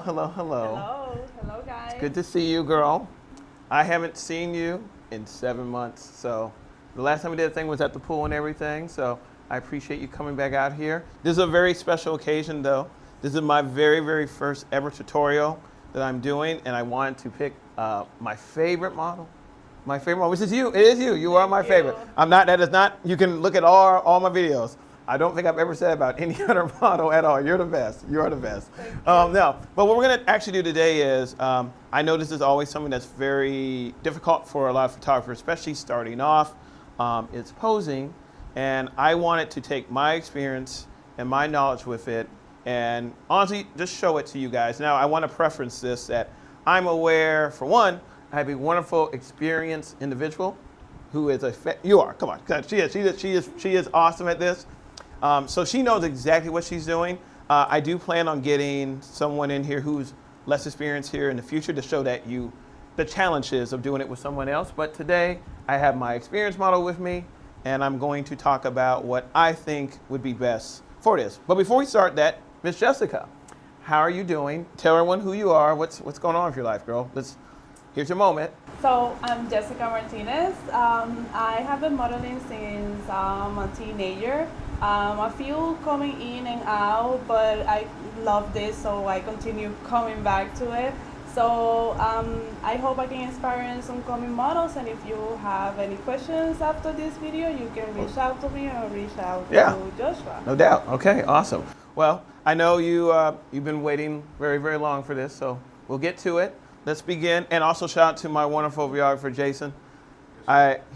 hello, hello. Hello guys. It's good to see you, girl. I haven't seen you in 7 months, so the last time we did a thing was at the pool and everything, so I appreciate you coming back out here. This is a very special occasion, though. This is my very, very first ever tutorial that I'm doing, and I wanted to pick my favorite model. My favorite model, which is you. It is you. You are my favorite. That is not, you can look at all my videos. I don't think I've ever said about any other model at all. You're the best. You are the best. No, but what we're going to actually do today is, I know this is always something that's very difficult for a lot of photographers, especially starting off. It's posing, and I wanted to take my experience and my knowledge with it and honestly just show it to you guys. Now, I want to preference this that I'm aware, for one, I have a wonderful, experienced individual who is you are, come on. She is awesome at this. So she knows exactly what she's doing. I do plan on getting someone in here who's less experienced here in the future to show that the challenges of doing it with someone else. But today I have my experience model with me, and I'm going to talk about what I think would be best for this. But before we start that, Miss Jessica, how are you doing? Tell everyone who you are. What's going on with your life, girl? Here's your moment. So I'm Jessica Martinez. I have been modeling since I'm a teenager. I feel coming in and out, but I love this, so I continue coming back to it. So I hope I can inspire some coming models, and if you have any questions after this video, you can reach out to me or reach out to Joshua. No doubt. Okay, awesome. Well, I know you've been waiting very, very long for this, so we'll get to it. Let's begin. And also shout out to my wonderful videographer, Jason.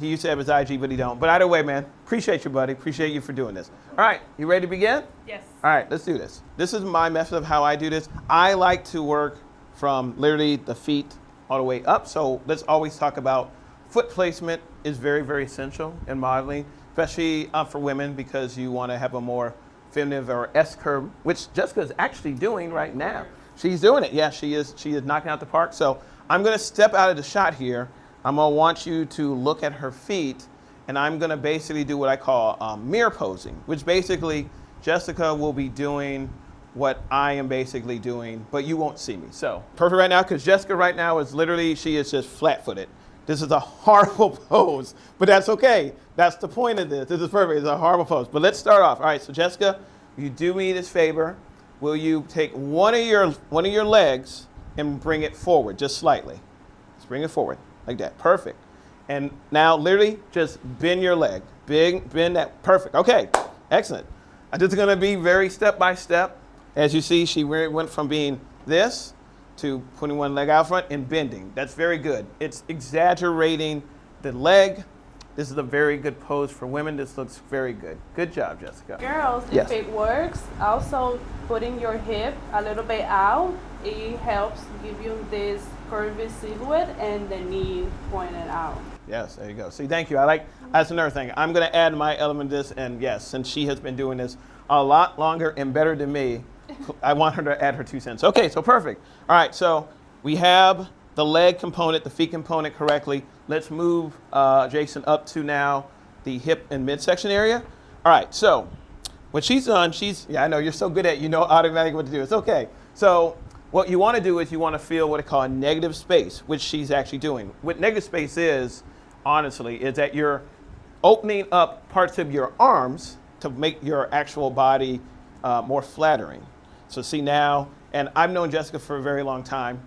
He used to have his IG, but he don't. But either way, man, appreciate you, buddy. Appreciate you for doing this. All right, you ready to begin? Yes. All right, let's do this. This is my method of how I do this. I like to work from literally the feet all the way up. So let's always talk about foot placement is very, very essential in modeling, especially for women, because you want to have a more feminine or S curve, which Jessica's actually doing right now. She's doing it. Yeah, she is knocking out the park. So I'm going to step out of the shot here. I'm going to want you to look at her feet, and I'm going to basically do what I call mirror posing, which basically Jessica will be doing what I am basically doing, but you won't see me. So perfect right now, because Jessica right now is literally, she is just flat-footed. This is a horrible pose, but that's okay. That's the point of this. This is perfect. It's a horrible pose. But let's start off. All right, so Jessica, you do me this favor. Will you take one of your legs and bring it forward just slightly? Just bring it forward like that. Perfect. And now literally just bend your leg. Bend that. Perfect. Okay. Excellent. I'm just going to be very step by step. As you see, she went from being this to putting one leg out front and bending. That's very good. It's exaggerating the leg. This is a very good pose for women. This looks very good. Good job, Jessica. Girls, yes. If it works, also putting your hip a little bit out, it helps give you this curvy silhouette and the knee pointed out. Yes, there you go. See, thank you. That's another thing. I'm going to add my element to this, and yes, since she has been doing this a lot longer and better than me, I want her to add her 2 cents. Okay, so perfect. All right, so we have the leg component, the feet component correctly. Let's move Jason up to now the hip and midsection area. All right, so what she's done, I know you're so good at it, you know automatically what to do. It's okay. So what you want to do is you want to feel what I call a negative space, which she's actually doing. What negative space is, honestly, is that you're opening up parts of your arms to make your actual body more flattering. So see now, and I've known Jessica for a very long time.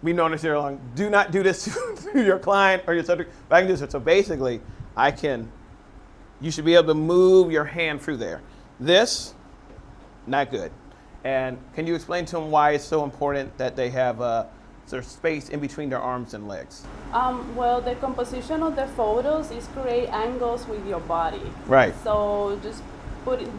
We've known this very long. Do not do this to your client or your subject, but I can do this. So basically, you should be able to move your hand through there. This, not good. And can you explain to them why it's so important that they have sort of space in between their arms and legs? Well, the composition of the photos is create angles with your body. Right. So just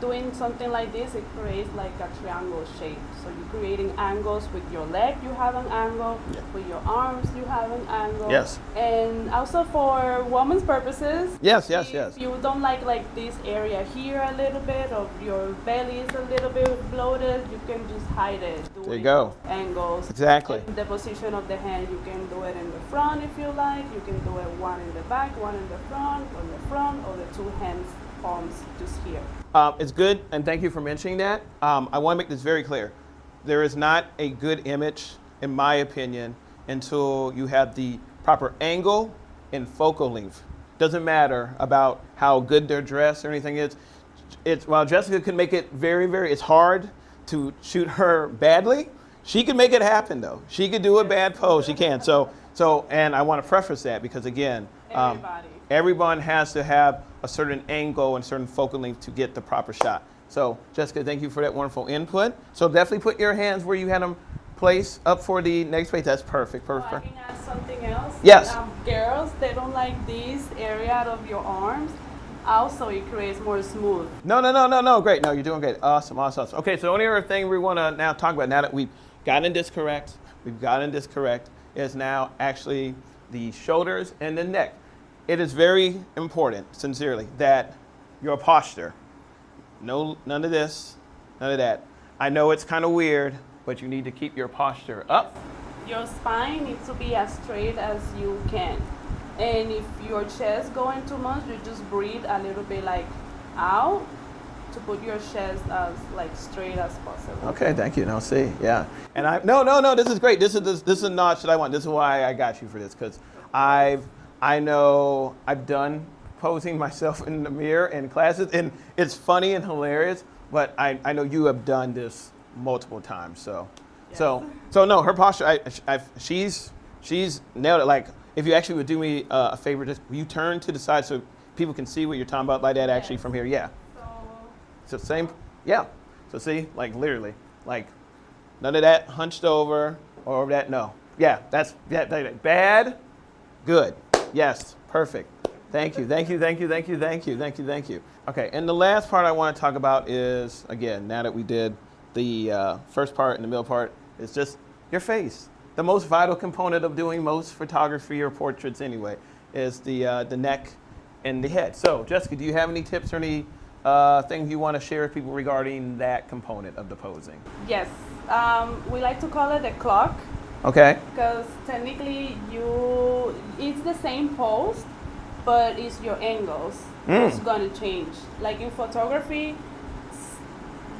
doing something like this, it creates like a triangle shape. So you're creating angles with your leg, you have an angle. Yeah. With your arms, you have an angle. Yes. And also for women's purposes. Yes. If you don't like this area here a little bit, or your belly is a little bit bloated, you can just hide it. There you go. Angles. Exactly. And the position of the hand, you can do it in the front if you like. You can do it one in the back, one in the front, or the two hands, palms just here. It's good, and thank you for mentioning that. I want to make this very clear. there is not a good image, in my opinion, until you have the proper angle and focal length. Doesn't matter about how good their dress or anything is. While Jessica can make it it's hard to shoot her badly, she can make it happen though. She could do a bad pose, she can. And I want to preface that because again, everyone has to have a certain angle and certain focal length to get the proper shot. So Jessica, thank you for that wonderful input. So definitely put your hands where you had them placed up for the next page. That's perfect, perfect. I can add something else. Yes. Girls, they don't like this area out of your arms. Also, it creates more smooth. No. Great. No, you're doing great. Awesome. Okay, so the only other thing we want to now talk about, now that we've gotten this correct, is now actually the shoulders and the neck. It is very important, sincerely, that your posture, none of this, none of that. I know it's kind of weird, but you need to keep your posture up. Your spine needs to be as straight as you can. And if your chest going too much, you just breathe a little bit like out to put your chest as like straight as possible. Okay, thank you. Now see, yeah. And no, this is great. This is a notch that I want. This is why I got you for this, because I know I've done posing myself in the mirror in classes, and it's funny and hilarious, but I know you have done this multiple times. So, Yes. so no, her posture, she's nailed it. Like, if you actually would do me a favor, just will you turn to the side so people can see what you're talking about like that actually from here? Yeah. So same, yeah. So see, like literally, like none of that hunched over or that, no. Yeah, that's bad, good, yes, perfect. Thank you. Okay, and the last part I want to talk about is, again, now that we did the first part and the middle part, is just your face. The most vital component of doing most photography or portraits anyway is the neck and the head. So Jessica, do you have any tips or any things you want to share with people regarding that component of the posing? Yes. We like to call it a clock. Okay. Because technically it's the same pose, but it's your angles that's going to change. Like in photography,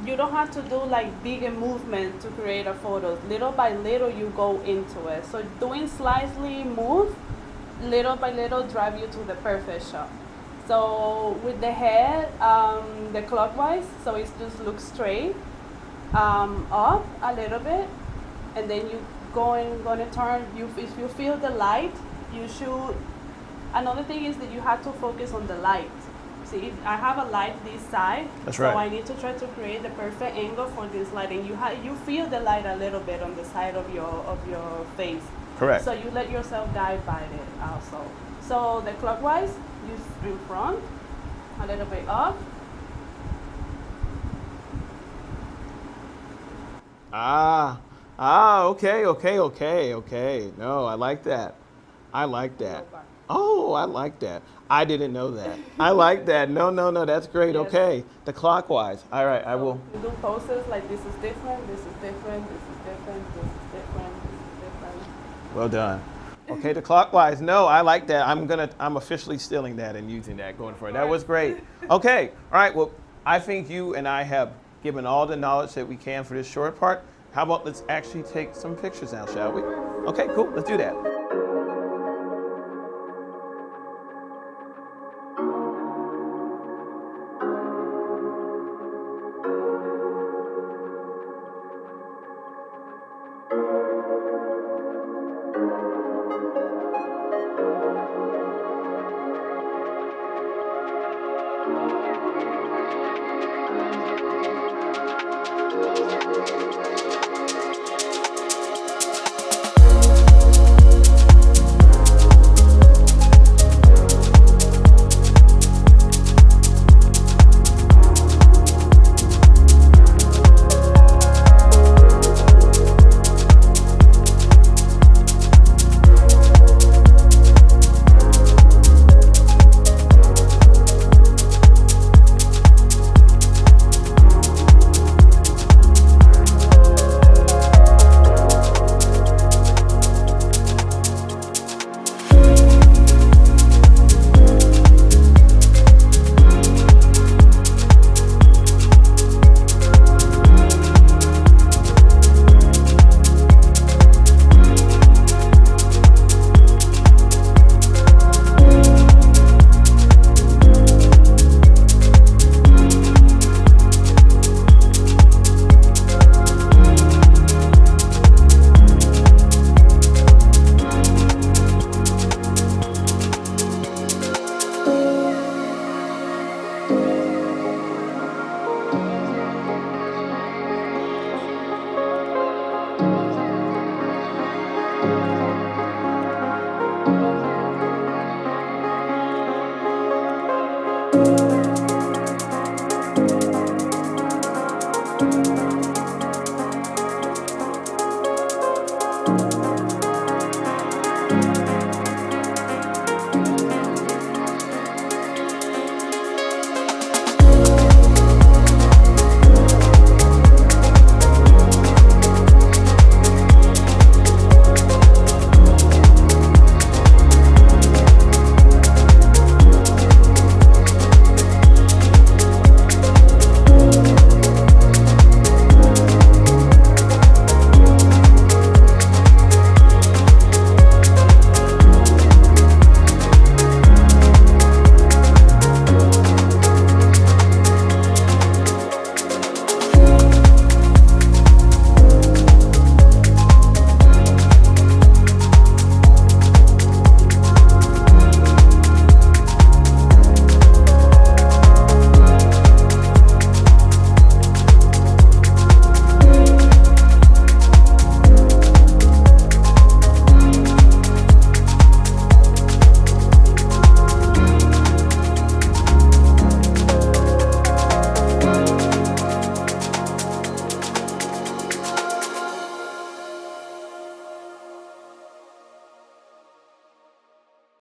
you don't have to do like bigger movement to create a photo. Little by little you go into it. So doing slightly move, little by little drive you to the perfect shot. So with the head, the clockwise, so it just looks straight, up a little bit, and then you gonna turn. If you feel the light, you should. Another thing is that you have to focus on the light. See, I have a light this side, That's so right. I need to try to create the perfect angle for this light, and you feel the light a little bit on the side of your face. Correct. So you let yourself guide by it also. So the clockwise, you in front, a little bit up. Okay. No, I like that. Oh, I like that. I didn't know that. I like that. No, that's great. Yes. Okay. The clockwise. All right, I will. You do poses like this is different, this is different, this is different, this is different, this is different. Well done. Okay, the clockwise. No, I like that. I'm officially stealing that and using that going forward. That was great. Okay. All right. Well, I think you and I have given all the knowledge that we can for this short part. How about let's actually take some pictures now, shall we? Okay, cool. Let's do that.